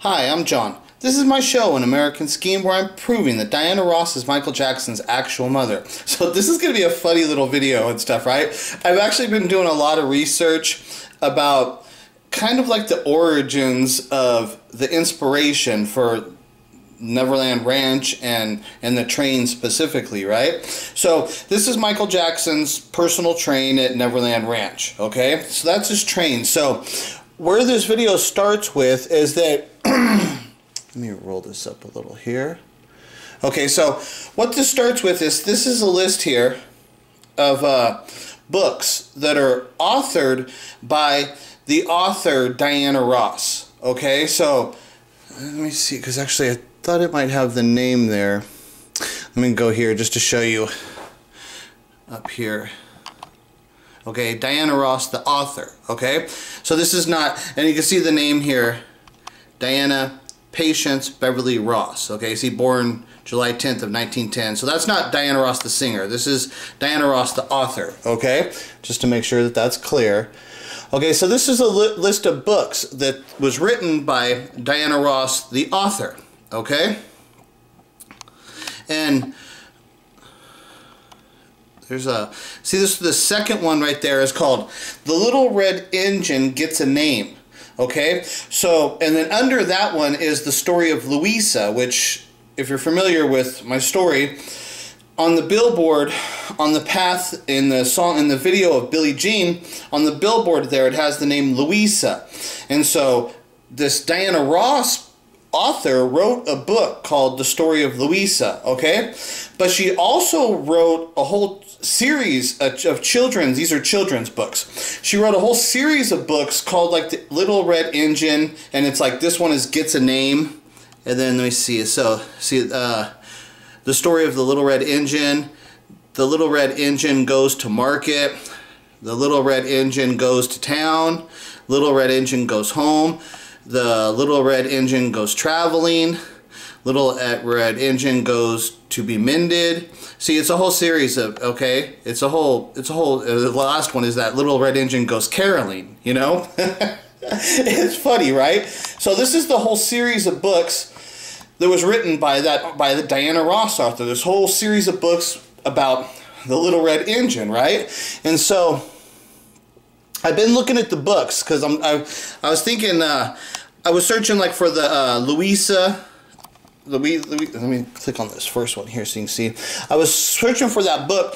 Hi, I'm John. This is my show, An American Scheme, where I'm proving that Diana Ross is Michael Jackson's actual mother. So this is going to be a funny little video and stuff, right? I've actually been doing a lot of research about kind of like the origins of the inspiration for Neverland Ranch and the train specifically, right? So this is Michael Jackson's personal train at Neverland Ranch, okay? So that's his train. So where this video starts with is that let me roll this up a little here. Okay, so what this starts with is this is a list here of books that are authored by the author Diana Ross. Okay, so let me see, because actually I thought it might have the name there. Let me go here just to show you up here. Okay, Diana Ross, the author. Okay, so this is not, and you can see the name here, Diana Patience Beverly Ross. Okay, see, born July 10th of 1910. So that's not Diana Ross the singer. This is Diana Ross the author. Okay, just to make sure that that's clear. Okay, so this is a list of books that was written by Diana Ross the author. Okay, and there's a, see, this, the second one right there is called The Little Red Engine Gets a Name. Okay, so, and then under that one is the story of Louisa, which, if you're familiar with my story, on the billboard, on the path in the song, in the video of Billie Jean, on the billboard there, it has the name Louisa. And so this Diana Ross author wrote a book called The Story of Louisa, okay? But she also wrote a whole series of children's, these are children's books. She wrote a whole series of books called like The Little Red Engine, and it's like this one is Gets a Name. And then let me see, so see The Story of the Little Red Engine, The Little Red Engine Goes to Market, The Little Red Engine Goes to Town, Little Red Engine Goes Home, The Little Red Engine Goes Traveling, Little Red Engine Goes to Be Mended. See, it's a whole series of, okay, it's a whole, the last one is that Little Red Engine Goes Caroling, you know? It's funny, right? So this is the whole series of books that was written by the Diana Ross author. This whole series of books about the Little Red Engine, right? And so I've been looking at the books because I was thinking, I was searching like for the Louisa. Let me click on this first one here so you can see. I was searching for that book,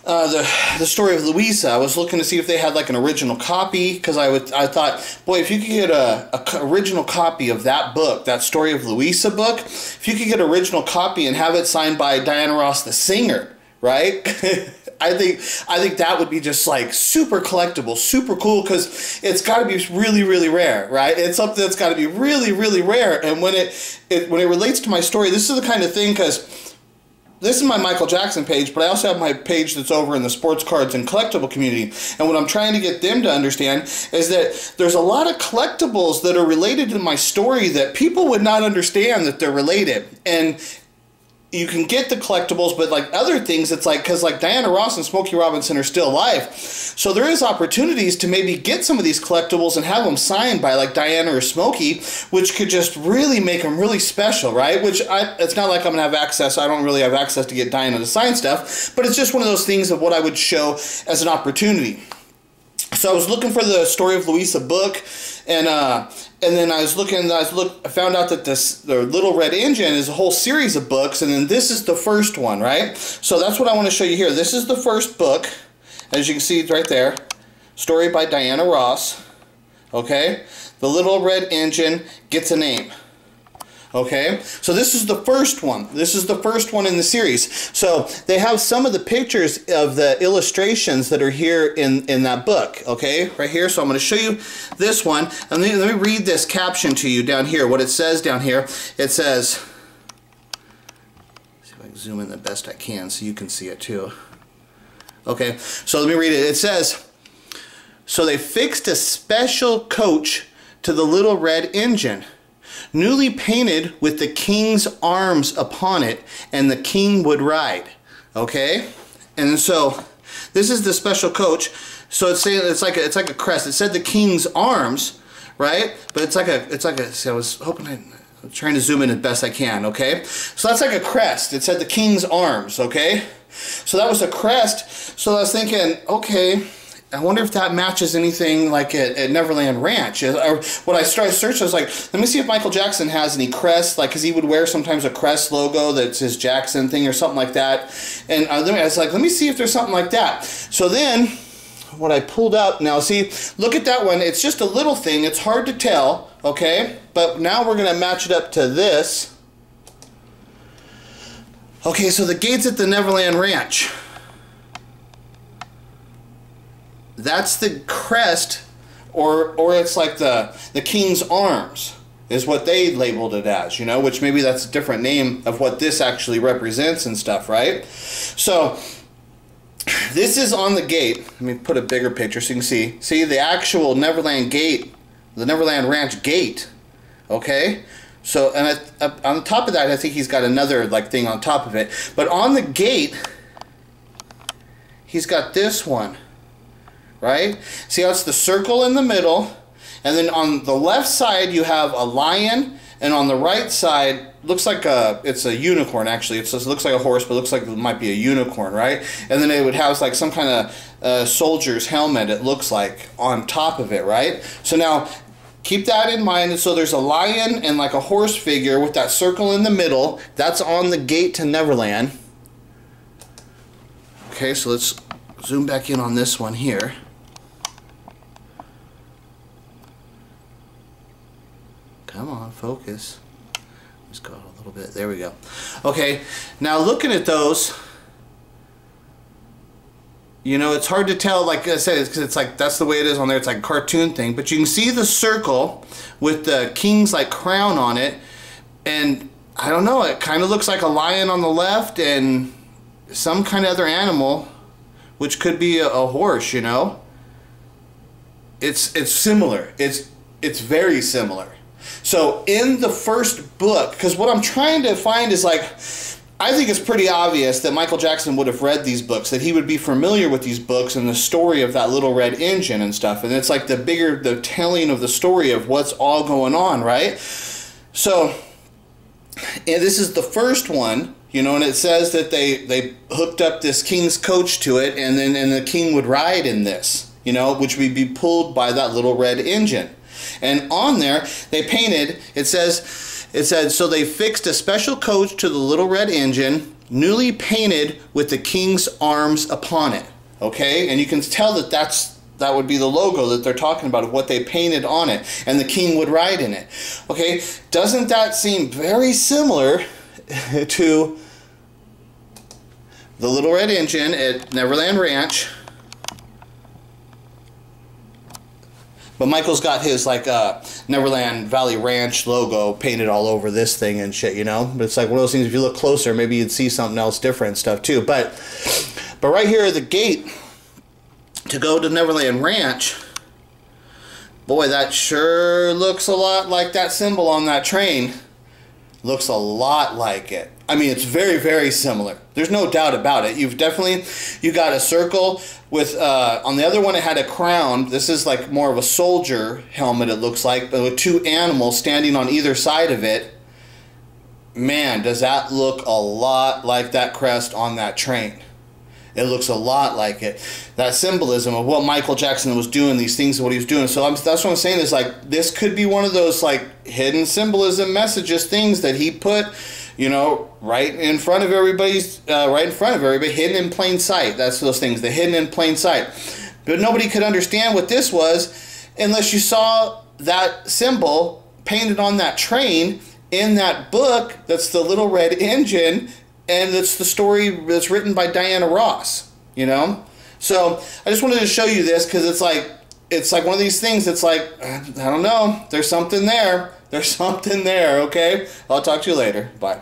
the Story of Louisa. I was looking to see if they had like an original copy, because I thought, boy, if you could get a original copy of that book, that Story of Louisa book, if you could get an original copy and have it signed by Diana Ross the singer, right? I think that would be just like super collectible, super cool, because it's got to be really, really rare, right? It's something that's got to be really, really rare. And when it relates to my story, this is the kind of thing, because this is my Michael Jackson page, but I also have my page that's over in the sports cards and collectible community. And what I'm trying to get them to understand is that there's a lot of collectibles that are related to my story that people would not understand that they're related. And you can get the collectibles, but like other things, it's like, because like Diana Ross and Smokey Robinson are still alive. So there is opportunities to maybe get some of these collectibles and have them signed by like Diana or Smokey, which could just really make them really special, right? Which it's not like I'm gonna have access. I don't really have access to get Diana to sign stuff, but it's just one of those things of what I would show as an opportunity. So I was looking for the Story of Louisa book, and then I found out that the Little Red Engine is a whole series of books, and then this is the first one, right? So that's what I want to show you here. This is the first book, as you can see right there, story by Diana Ross, okay? The Little Red Engine Gets a Name. Okay, so this is the first one. This is the first one in the series. So they have some of the pictures of the illustrations that are here in that book. Okay, right here. So I'm going to show you this one. And let me read this caption to you down here. What it says down here. It says, see if I can zoom in the best I can so you can see it too. Okay, so let me read it. It says, so they fixed a special coach to the Little Red Engine, newly painted with the king's arms upon it, and the king would ride. Okay, and so this is the special coach. So it's saying it's like a crest. It said the king's arms, right? But it's like a, see, I was trying to zoom in as best I can, okay? So that's like a crest. It said the King's Arms, okay? So that was a crest. So I was thinking, okay, I wonder if that matches anything like at Neverland Ranch. Or when I started searching, I was like, let me see if Michael Jackson has any crests, like, because he would wear sometimes a crest logo that's his Jackson thing or something like that. And I was like, let me see if there's something like that. So then, what I pulled up, now see, look at that one. It's just a little thing. It's hard to tell, okay? But now we're going to match it up to this. Okay, so the gates at the Neverland Ranch. That's the crest, or it's like the King's Arms is what they labeled it as, you know, which maybe that's a different name of what this actually represents and stuff, right? So this is on the gate. Let me put a bigger picture so you can see. See the actual Neverland gate, the Neverland Ranch gate, okay? So, and on top of that, I think he's got another like thing on top of it. But on the gate, he's got this one. Right? See how it's the circle in the middle, and then on the left side you have a lion, and on the right side looks like it's a unicorn actually. It looks like a horse, but it looks like it might be a unicorn, right? And then it would have like some kind of soldier's helmet, it looks like, on top of it, right? So now keep that in mind. So there's a lion and like a horse figure with that circle in the middle. That's on the gate to Neverland. Okay, so let's zoom back in on this one here. Come on, focus. Just go out a little bit. There we go. Okay, now looking at those, you know, it's hard to tell, like I said, because it's like, that's the way it is on there. It's like a cartoon thing. But you can see the circle with the king's like crown on it. And I don't know, it kind of looks like a lion on the left and some kind of other animal, which could be a horse, you know. It's similar. It's very similar. So in the first book, because what I'm trying to find is like, I think it's pretty obvious that Michael Jackson would have read these books, that he would be familiar with these books and the story of that little red engine and stuff. And it's like the telling of the story of what's all going on, right? So, and this is the first one, you know, and it says that they hooked up this king's coach to it, and the king would ride in this, you know, which would be pulled by that little red engine. And on there, they painted, it said, so they fixed a special coach to the little red engine, newly painted with the King's Arms upon it. Okay? And you can tell that that would be the logo that they're talking about, of what they painted on it. And the king would ride in it. Okay? Doesn't that seem very similar to the little red engine at Neverland Ranch? But Michael's got his like Neverland Valley Ranch logo painted all over this thing and shit, you know. But it's like one of those things. If you look closer, maybe you'd see something else different and stuff too. But right here at the gate to go to Neverland Ranch, boy, that sure looks a lot like that symbol on that train. Looks a lot like it. I mean, it's very, very similar. There's no doubt about it. You got a circle with, on the other one it had a crown. This is like more of a soldier helmet, it looks like, but with two animals standing on either side of it. Man, does that look a lot like that crest on that train. It looks a lot like it. That symbolism of what Michael Jackson was doing, these things and what he was doing. So that's what I'm saying is like, this could be one of those like hidden symbolism messages, things that he put, you know, right in front of everybody, hidden in plain sight. That's those things, the hidden in plain sight. But nobody could understand what this was unless you saw that symbol painted on that train in that book. That's the little red engine. And it's the story that's written by Diana Ross, you know? So I just wanted to show you this because it's like one of these things that's like, I don't know, there's something there. There's something there, okay? I'll talk to you later. Bye.